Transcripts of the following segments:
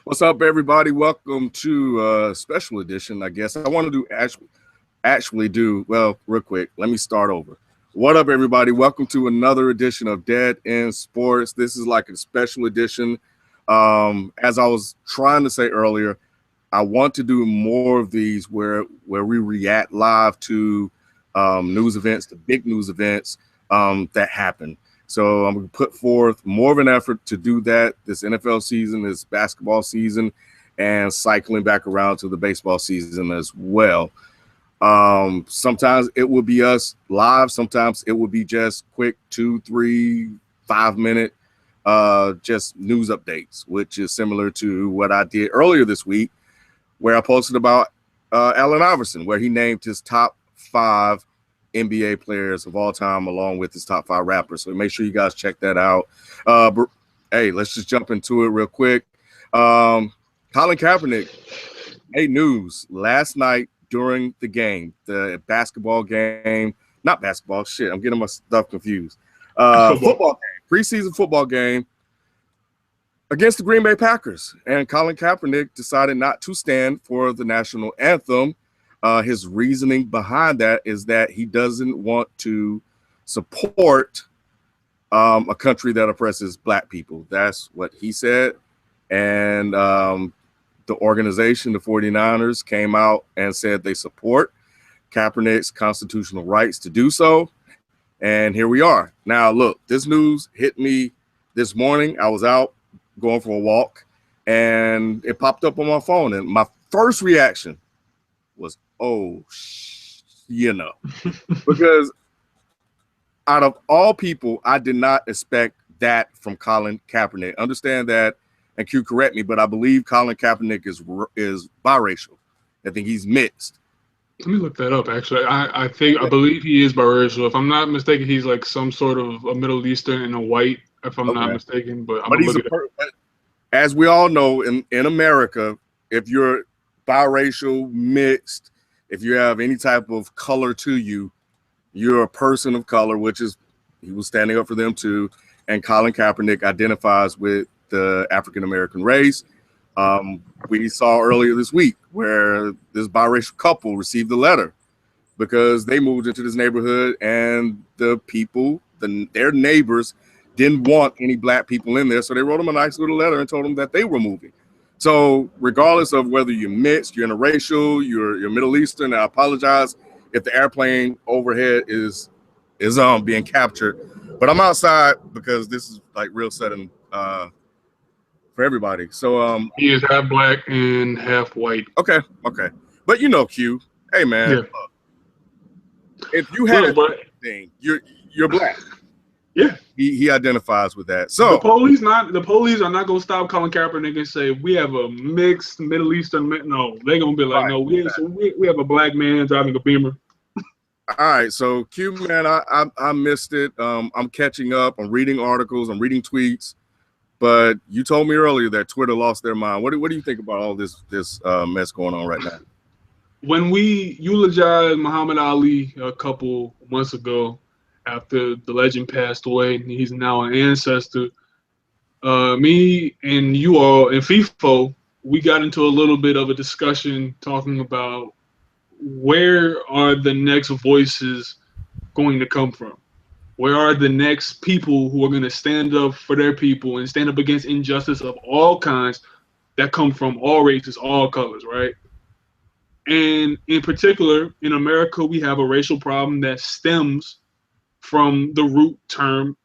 What's up, everybody? Welcome to a special edition. I guess I want to do well, real quick. Let me start over. What up, everybody? Welcome to another edition of Dead in Sports. This is like a special edition. As I was trying to say earlier, I want to do more of these where we react live to news events, the big news events that happen. So I'm going to put forth more of an effort to do that this NFL season, this basketball season, and cycling back around to the baseball season as well. Sometimes it will be us live. Sometimes it will be just quick 2, 3, 5 minute just news updates, which is similar to what I did earlier this week, where I posted about Allen Iverson, where he named his top 5 NBA players of all time, along with his top 5 rappers. So make sure you guys check that out. But, hey, let's just jump into it real quick. Colin Kaepernick made news last night during the game, the basketball game. Not basketball, shit. I'm getting my stuff confused. Football game, preseason football game against the Green Bay Packers. And Colin Kaepernick decided not to stand for the national anthem. His reasoning behind that is that he doesn't want to support a country that oppresses black people. That's what he said. And the organization, the 49ers, came out and said they support Kaepernick's constitutional rights to do so. And here we are. Now, look, this news hit me this morning. I was out going for a walk, and it popped up on my phone. And my first reaction was, because out of all people, I did not expect that from Colin Kaepernick. Understand that, and Q, correct me, but I believe Colin Kaepernick is biracial. I think he's mixed. Let me look that up. Actually, I believe he is biracial. If I'm not mistaken, he's like some sort of a Middle Eastern and a white. If I'm not mistaken, but he's as we all know in America, if you're biracial, mixed, if you have any type of color to you, you're a person of color, which is, he was standing up for them too. And Colin Kaepernick identifies with the African-American race. We saw earlier this week where this biracial couple received a letter because they moved into this neighborhood and the people, their neighbors, didn't want any black people in there. So they wrote them a nice little letter and told them that they were moving. So regardless of whether you're mixed, you're interracial, you're Middle Eastern, I apologize if the airplane overhead is being captured. But I'm outside because this is like real sudden for everybody. So he is half black and half white. Okay. But Q, hey man, if you have anything, you're black. Yeah, he identifies with that. So the police are not gonna stop Colin Kaepernick and say we have a mixed Middle Eastern. No, they're gonna be like, no, we have a black man driving a Beamer. All right, so Q, man, I missed it. I'm catching up. I'm reading articles. I'm reading tweets. But you told me earlier that Twitter lost their mind. What do you think about all this mess going on right now? When we eulogized Muhammad Ali a couple months ago, after the legend passed away, and he's now an ancestor, me and you all in FIFO, we got into a little bit of a discussion talking about where are the next voices going to come from? Where are the next people who are going to stand up for their people and stand up against injustice of all kinds that come from all races, all colors, right? And in particular, in America, we have a racial problem that stems from the root term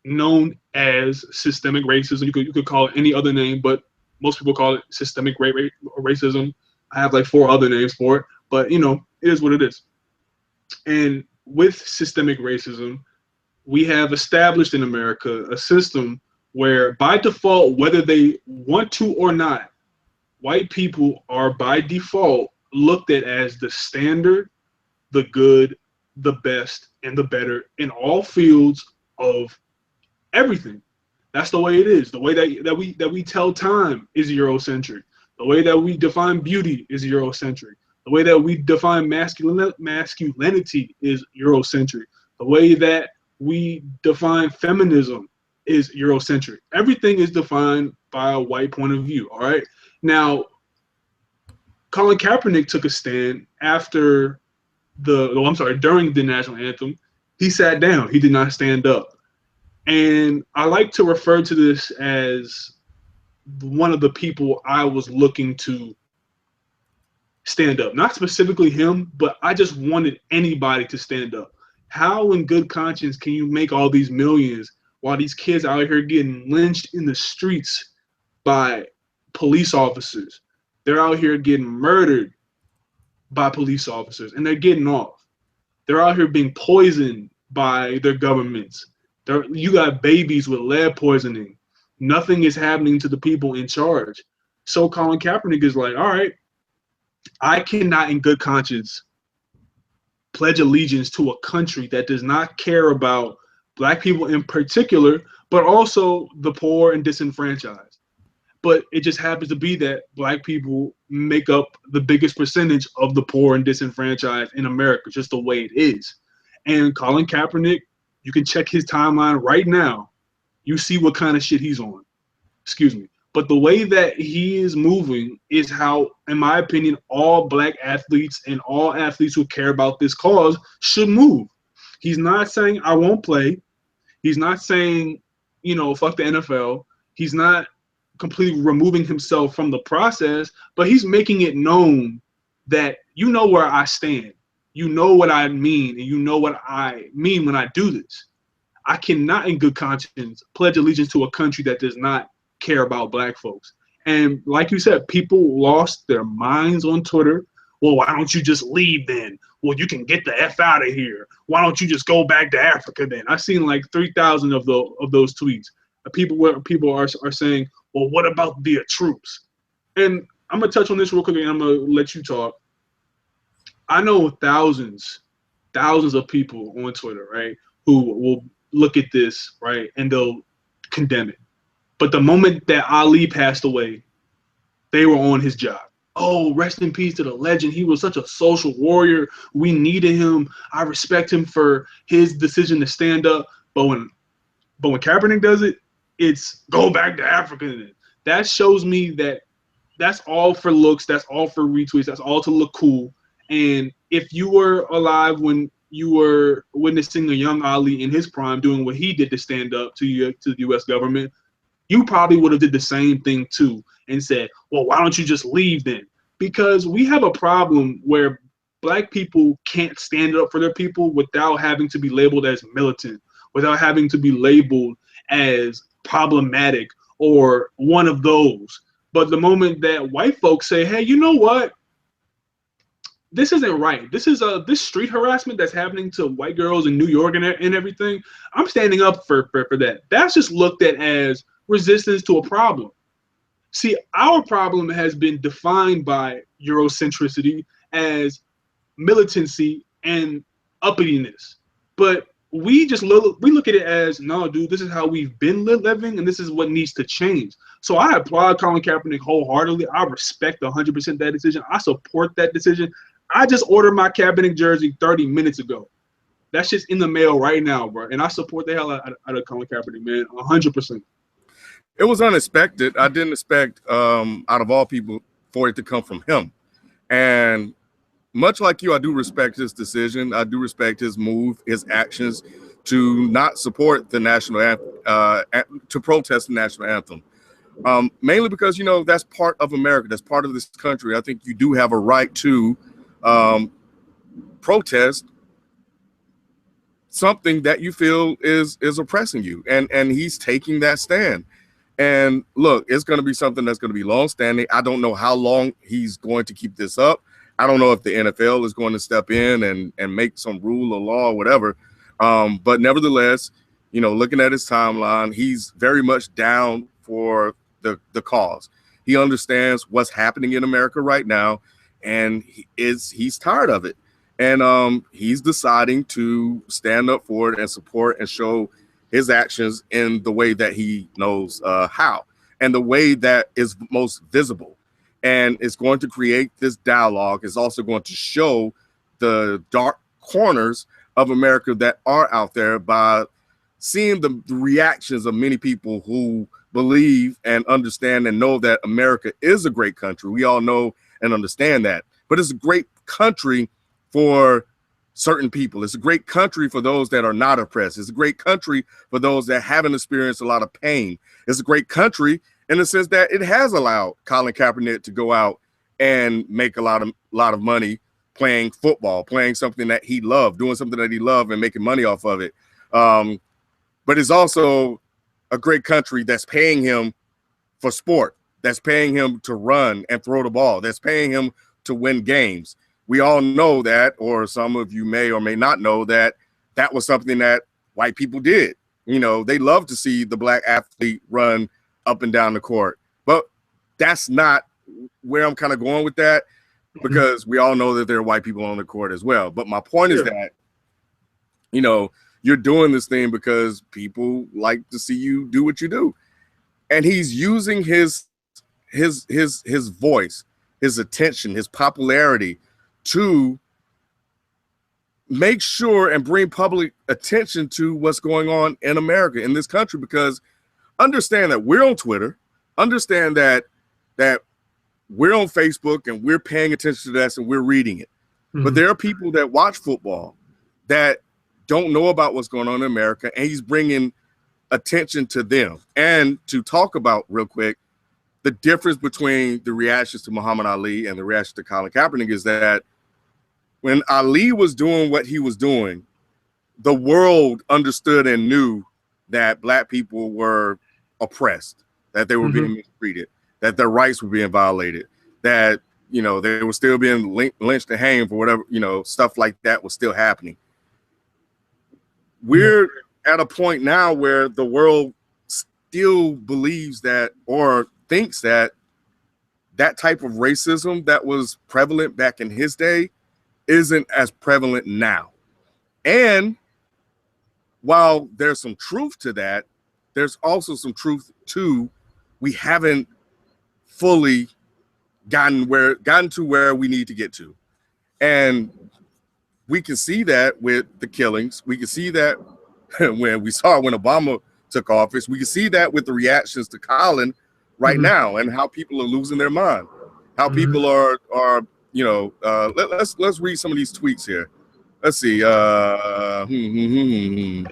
known as systemic racism. You could call it any other name, but most people call it systemic racism. I have like 4 other names for it, but it is what it is. And with systemic racism, we have established in America a system where by default, whether they want to or not, white people are by default looked at as the standard, the good, the best, and the better in all fields of everything. That's the way it is. The way that we tell time is Eurocentric. The way that we define beauty is Eurocentric. The way that we define masculinity is Eurocentric. The way that we define feminism is Eurocentric. Everything is defined by a white point of view. All right. Now, Colin Kaepernick took a stand after during the national anthem. He sat down. He did not stand up. And I like to refer to this as one of the people I was looking to stand up. Not specifically him, but I just wanted anybody to stand up. How in good conscience can you make all these millions while these kids out here getting lynched in the streets by police officers? They're out here getting murdered by police officers, and they're getting off. They're out here being poisoned by their governments. You got babies with lead poisoning. Nothing is happening to the people in charge. So Colin Kaepernick is like, all right, I cannot in good conscience pledge allegiance to a country that does not care about black people in particular, but also the poor and disenfranchised. But it just happens to be that black people make up the biggest percentage of the poor and disenfranchised in America, just the way it is. And Colin Kaepernick, you can check his timeline right now. You see what kind of shit he's on. Excuse me. But the way that he is moving is how, in my opinion, all black athletes and all athletes who care about this cause should move. He's not saying, I won't play. He's not saying, fuck the NFL. He's not completely removing himself from the process, but he's making it known that you know where I stand. You know what I mean, and you know what I mean when I do this. I cannot in good conscience pledge allegiance to a country that does not care about black folks. And like you said, people lost their minds on Twitter. Well, why don't you just leave then? Well, you can get the F out of here. Why don't you just go back to Africa then? I've seen like 3,000 of those tweets. People are saying, well, what about the troops? And I'm going to touch on this real quick and I'm going to let you talk. I know thousands of people on Twitter, right, who will look at this, right, and they'll condemn it. But the moment that Ali passed away, they were on his job. Oh, rest in peace to the legend. He was such a social warrior. We needed him. I respect him for his decision to stand up. But when Kaepernick does it, it's go back to Africa. That shows me that that's all for looks. That's all for retweets. That's all to look cool. And if you were alive when you were witnessing a young Ali in his prime doing what he did to stand up to the U.S. government, you probably would have did the same thing too and said, well, why don't you just leave then? Because we have a problem where black people can't stand up for their people without having to be labeled as militant, without having to be labeled as problematic or one of those. But the moment that white folks say, hey, you know what? This isn't right. This is this street harassment that's happening to white girls in New York and everything. I'm standing up for that. That's just looked at as resistance to a problem. See, our problem has been defined by Eurocentricity as militancy and uppityness. But we look at it as, no, dude, this is how we've been living, and this is what needs to change. So I applaud Colin Kaepernick wholeheartedly. I respect 100% that decision. I support that decision. I just ordered my Kaepernick jersey 30 minutes ago. That shit's in the mail right now, bro. And I support the hell out of Colin Kaepernick, man, 100%. It was unexpected. I didn't expect, out of all people, for it to come from him. And much like you, I do respect his decision. I do respect his move, his actions to not support the national anthem, to protest the national anthem. Mainly because, that's part of America. That's part of this country. I think you do have a right to protest something that you feel is oppressing you. And he's taking that stand. And look, it's going to be something that's going to be long-standing. I don't know how long he's going to keep this up. I don't know if the NFL is going to step in and make some rule or law or whatever. But nevertheless, looking at his timeline, he's very much down for the cause. He understands what's happening in America right now, and he's tired of it. And he's deciding to stand up for it and support and show his actions in the way that he knows how, and the way that is most visible. And it's going to create this dialogue. It's also going to show the dark corners of America that are out there by seeing the reactions of many people who believe and understand and know that America is a great country. We all know and understand that. But it's a great country for certain people. It's a great country for those that are not oppressed. It's a great country for those that haven't experienced a lot of pain. It's a great country in the sense that it has allowed Colin Kaepernick to go out and make a lot of money playing football, playing something that he loved, doing something that he loved and making money off of it. But it's also a great country that's paying him for sport, that's paying him to run and throw the ball, that's paying him to win games. We all know that, or some of you may or may not know that that was something that white people did. You know, they love to see the black athlete run up and down the court. But that's not where I'm kind of going with that, because we all know that there are white people on the court as well. But my point is that, you know, you're doing this thing because people like to see you do what you do. And he's using his voice, his attention, his popularity to make sure and bring public attention to what's going on in America, in this country, because understand that we're on Twitter, understand that we're on Facebook and we're paying attention to that and we're reading it. But there are people that watch football that don't know about what's going on in America, and he's bringing attention to them. And to talk about real quick, the difference between the reactions to Muhammad Ali and the reaction to Colin Kaepernick is that when Ali was doing what he was doing, the world understood and knew that black people were oppressed, that they were being mistreated, that their rights were being violated, that, you know, they were still being lynched and hanged for whatever, you know, stuff like that was still happening. We're at a point now where the world still believes that, or thinks that, that type of racism that was prevalent back in his day isn't as prevalent now. And while there's some truth to that, there's also some truth to we haven't fully gotten to where we need to get to. And we can see that with the killings. We can see that when Obama took office. We can see that with the reactions to Colin right now, and how people are losing their mind, how people are you know, let's read some of these tweets here. Let's see.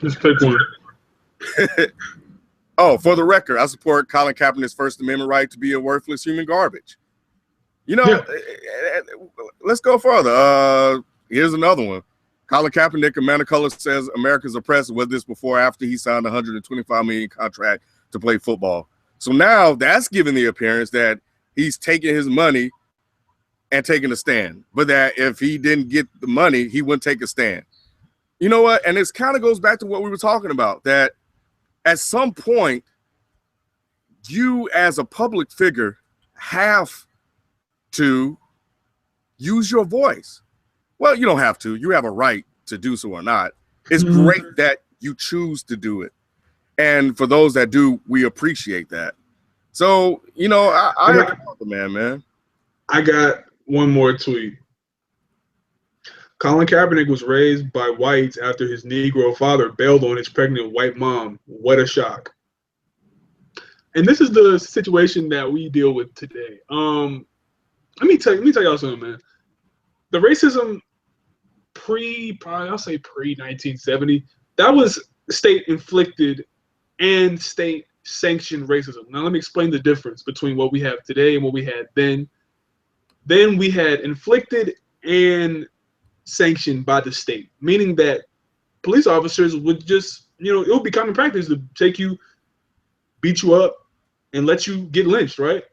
Just pick one. Oh, for the record, I support Colin Kaepernick's First Amendment right to be a worthless human garbage. You know, let's go further. Here's another one. Colin Kaepernick, a man of color, says America's oppressed, whether this before or after he signed a $125 million contract to play football. So now that's giving the appearance that he's taking his money and taking a stand, but that if he didn't get the money, he wouldn't take a stand. You know what? And this kind of goes back to what we were talking about, that at some point, you as a public figure have to use your voice. Well, you don't have to. You have a right to do so or not. It's great that you choose to do it. And for those that do, we appreciate that. So, you know, I applaud the man. I got one more tweet. Colin Kaepernick was raised by whites after his Negro father bailed on his pregnant white mom. What a shock. And this is the situation that we deal with today. Let me tell y'all something, man. The racism I'll say pre-1970, that was state-inflicted and state-sanctioned racism. Now, let me explain the difference between what we have today and what we had then. Then we had inflicted and sanctioned by the state, meaning that police officers would just, you know, it would be common practice to take you, beat you up, and let you get lynched, right?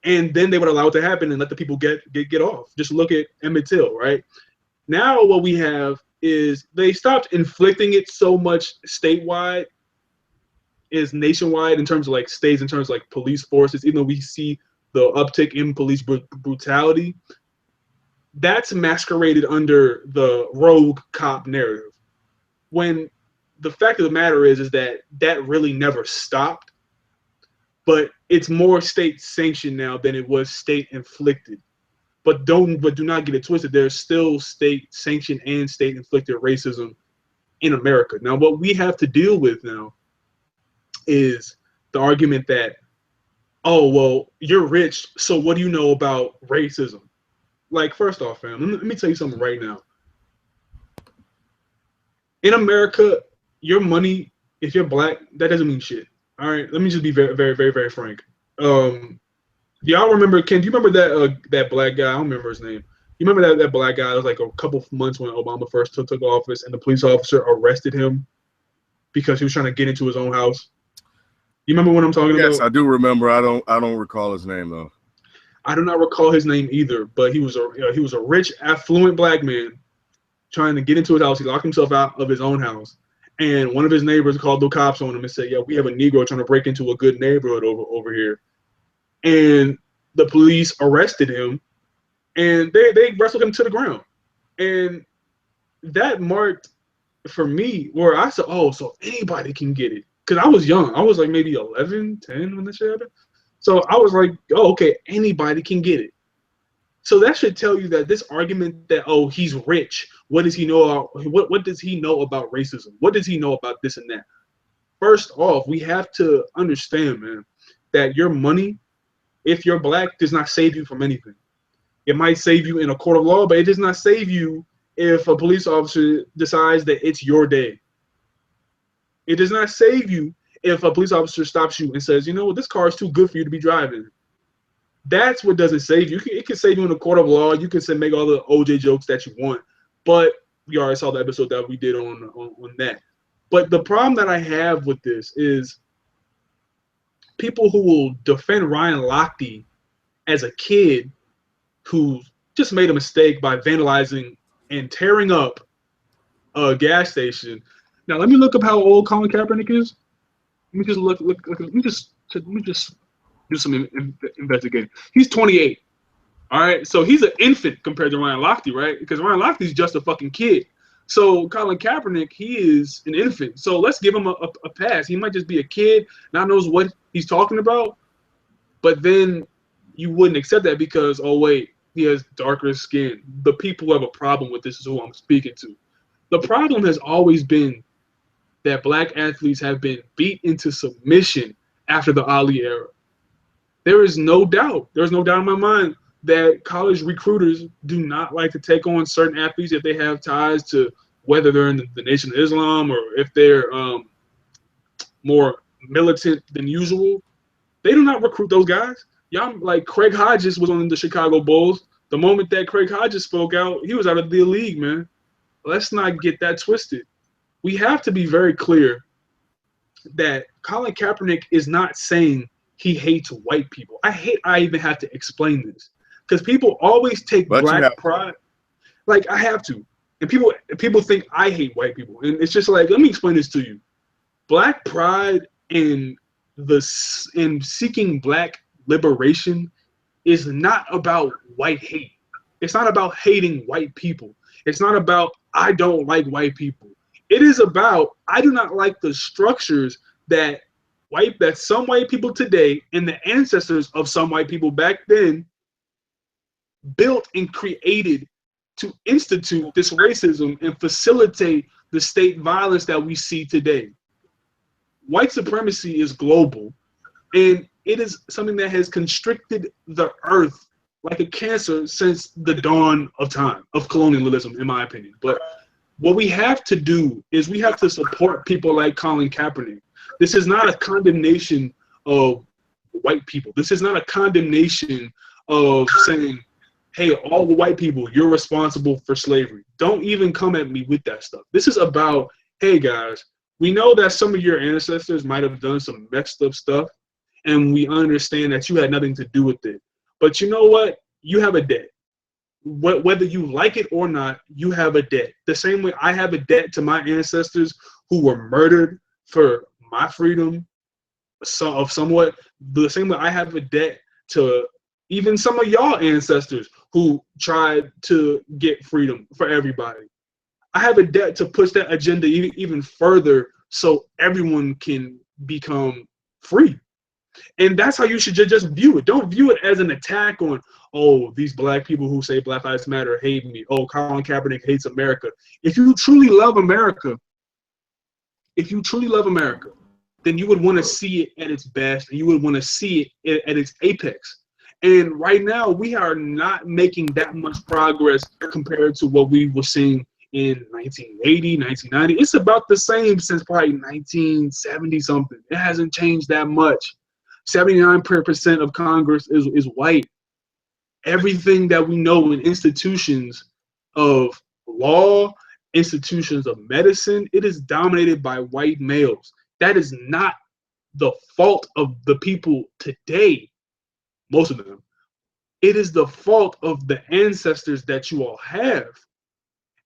And then they would allow it to happen and let the people get off. Just look at Emmett Till, right? Now what we have is they stopped inflicting it so much statewide, is nationwide in terms of like states, in terms of like police forces, even though we see the uptick in police brutality, that's masqueraded under the rogue cop narrative. When the fact of the matter is that really never stopped, but it's more state sanctioned now than it was state inflicted. But do not get it twisted. There's still state sanctioned and state inflicted racism in America. Now, what we have to deal with now is the argument that, oh, well, you're rich, so what do you know about racism? Like, first off, fam, let me tell you something right now. In America, your money, if you're black, that doesn't mean shit. All right, let me just be very, very, very, very frank. Do y'all remember, Ken, do you remember that black guy? I don't remember his name. You remember that black guy? It was like a couple of months when Obama first took office, and the police officer arrested him because he was trying to get into his own house. You remember what I'm talking about? Yes, I do remember. I don't recall his name though. I do not recall his name either, but he was a rich, affluent black man trying to get into his house. He locked himself out of his own house, and one of his neighbors called the cops on him and said, "Yeah, we have a Negro trying to break into a good neighborhood over here." And the police arrested him, and they wrestled him to the ground. And that marked, for me, where I said, oh, so anybody can get it. Because I was young. I was like maybe 11, 10 when this shit happened. So I was like, oh, okay, anybody can get it. So that should tell you that this argument that, oh, he's rich, what does he know? What does he know about racism? What does he know about this and that? First off, we have to understand, man, that your money, if you're black, does not save you from anything. It might save you in a court of law, but it does not save you if a police officer decides that it's your day. It does not save you if a police officer stops you and says, you know what, this car is too good for you to be driving. That's what doesn't save you. It can save you in a court of law. You can make all the OJ jokes that you want, but we already saw the episode that we did on that. But the problem that I have with this is people who will defend Ryan Lochte as a kid who just made a mistake by vandalizing and tearing up a gas station. Now let me look up how old Colin Kaepernick is. Let me just look. Let me just do some investigating. He's 28. All right, so he's an infant compared to Ryan Lochte, right? Because Ryan Lochte's just a fucking kid. So Colin Kaepernick, he is an infant. So let's give him a pass. He might just be a kid, not knows what he's talking about. But then you wouldn't accept that because, oh wait, he has darker skin. The people who have a problem with this is who I'm speaking to. The problem has always been that black athletes have been beat into submission after the Ali era. There is no doubt. There's no doubt in my mind that college recruiters do not like to take on certain athletes if they have ties to, whether they're in the Nation of Islam or if they're more militant than usual. They do not recruit those guys. Y'all, like Craig Hodges was on the Chicago Bulls. The moment that Craig Hodges spoke out, he was out of the league, man. Let's not get that twisted. We have to be very clear that Colin Kaepernick is not saying he hates white people. I even have to explain this because people always take black pride. Like, I have to. And people think I hate white people. And it's just like, let me explain this to you. Black pride in seeking black liberation is not about white hate. It's not about hating white people. It's not about I don't like white people. It is about I do not like the structures that some white people today and the ancestors of some white people back then built and created to institute this racism and facilitate the state violence that we see today. White supremacy is global, and it is something that has constricted the earth like a cancer since the dawn of time, of colonialism, in my opinion. But what we have to do is we have to support people like Colin Kaepernick. This is not a condemnation of white people. This is not a condemnation of saying, hey, all the white people, you're responsible for slavery. Don't even come at me with that stuff. This is about, hey, guys, we know that some of your ancestors might have done some messed up stuff, and we understand that you had nothing to do with it. But you know what? You have a debt. Whether you like it or not, you have a debt. The same way I have a debt to my ancestors who were murdered for my freedom, somewhat, the same way I have a debt to even some of y'all ancestors who tried to get freedom for everybody. I have a debt to push that agenda even further so everyone can become free. And that's how you should just view it. Don't view it as an attack on, oh, these black people who say Black Lives Matter hate me. Oh, Colin Kaepernick hates America. If you truly love America, then you would want to see it at its best, and you would want to see it at its apex. And right now, we are not making that much progress compared to what we were seeing in 1980, 1990. It's about the same since probably 1970 something. It hasn't changed that much. 79% of Congress is white. Everything that we know in institutions of law, institutions of medicine, it is dominated by white males. That is not the fault of the people today, most of them. It is the fault of the ancestors that you all have.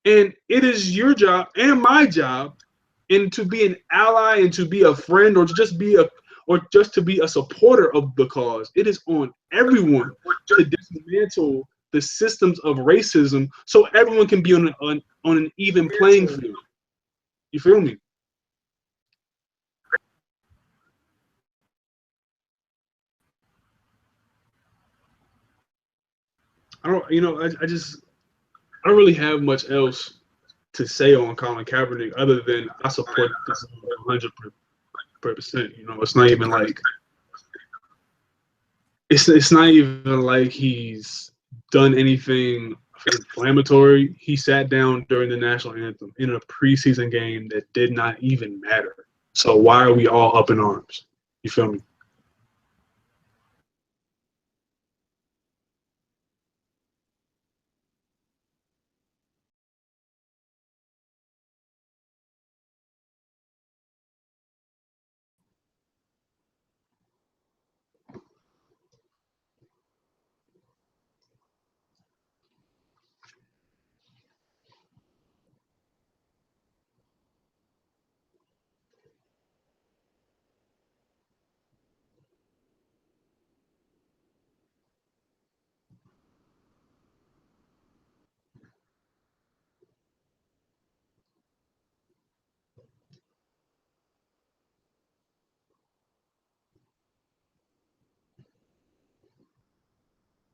And it is your job and my job, and to be an ally and to be a friend, or just to be a supporter of the cause. It is on everyone to dismantle the systems of racism so everyone can be on an even playing field. You feel me? I don't really have much else to say on Colin Kaepernick other than I support this 100%. It's not even like he's done anything inflammatory. He sat down during the national anthem in a preseason game that did not even matter. So why are we all up in arms? You feel me?